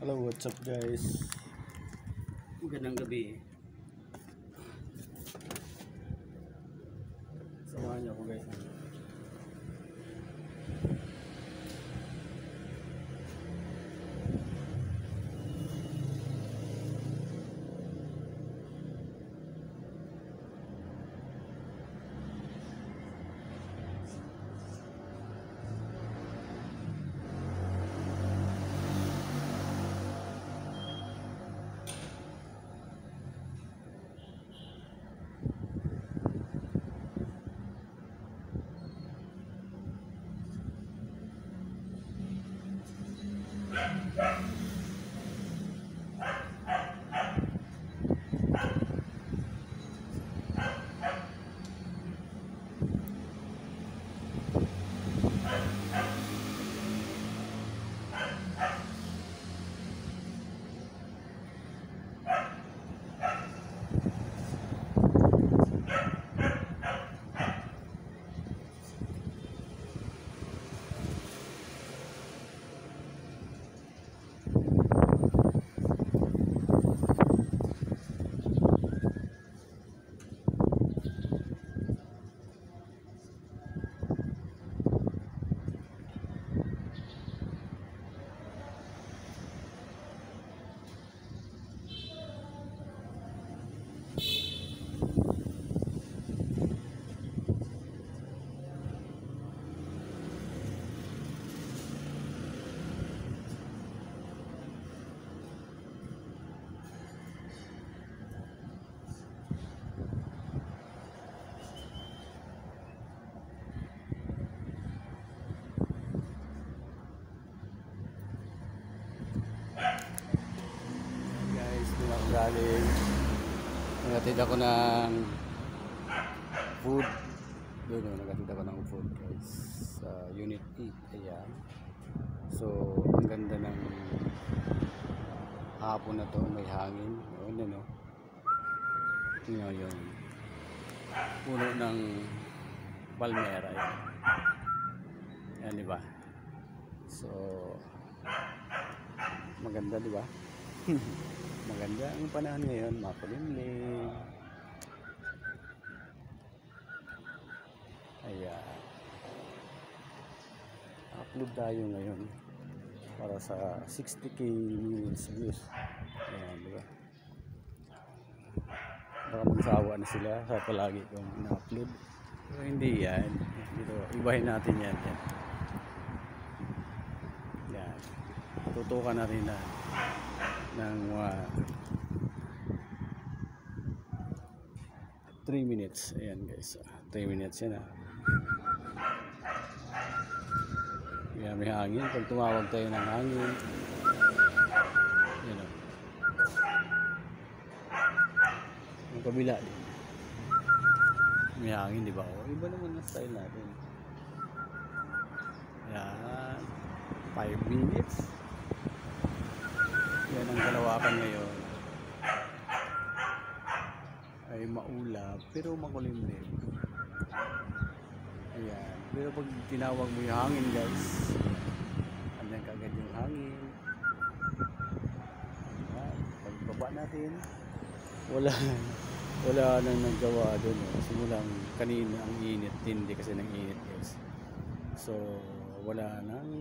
Hello, what's up guys? Magandang gabi. Samahan niyo ako guys. Galing nagatid ako ng food doon, nagatid ako ng food guys sa Unit 8. Ayan, so ang ganda ng hapon na to, may hangin. Ano, tingnan yung puno ng palmera. Yan, diba? So maganda, diba? Maganda ang panahon ngayon, makulimlim. Ayan, upload tayo ngayon para sa 60k minutes views. Ayan, diba? Baka magsawa na sila sa palagi kong ina-upload, pero hindi yan. Dito, ibahin natin yan. Yan, tutukan natin na ng 3 minutes. Ayan guys, 3 minutes yan. Ayan, may hangin. Pag tumawag tayo ng hangin, yan, yung kabila din may hangin, diba? Iba naman ang style natin. Ayan, 5 minutes. Yan ang kalawakan ngayon. Ay maulap pero makulimlim. Ayan, pero pag tinawag mo yung hangin guys, andyan kagad yung hangin. Ayan, pagbaba natin, wala nang naggawa doon. Simulang kanina ang init, tindi kasi ng init guys. So wala nang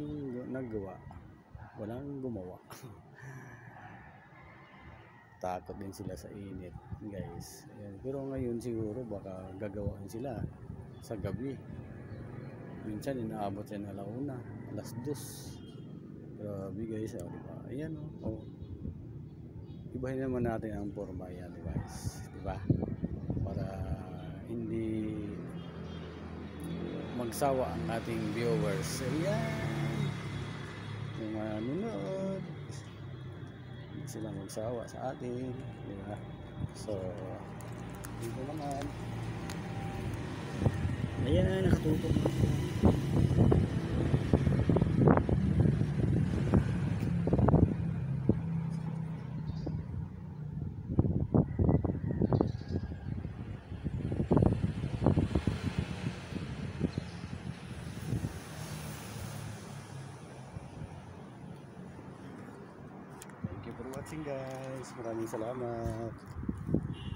naggawa, walang gumawa. Takot din sila sa init guys. Ayan. Pero ngayon siguro baka gagawin sila sa gabi. Minsan inaabot yan alauna, alas 2. Grabe guys, diba? Ayan oh. Ibahin naman natin ang forma yan guys, diba? Para hindi magsawa ang ating viewers. Ayan, yung nanonood, sila magsawa sa atin, diba? So dito naman, ayan, nakatutok na. watching guys. Maraming salamat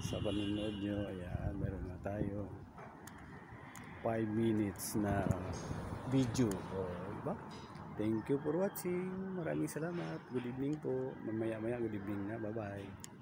sa panonood nyo. Ayan, meron na tayo 5 minutes na video. O, diba? Thank you for watching. Maraming salamat. Good evening po. Mamaya-maya good evening na. Bye-bye.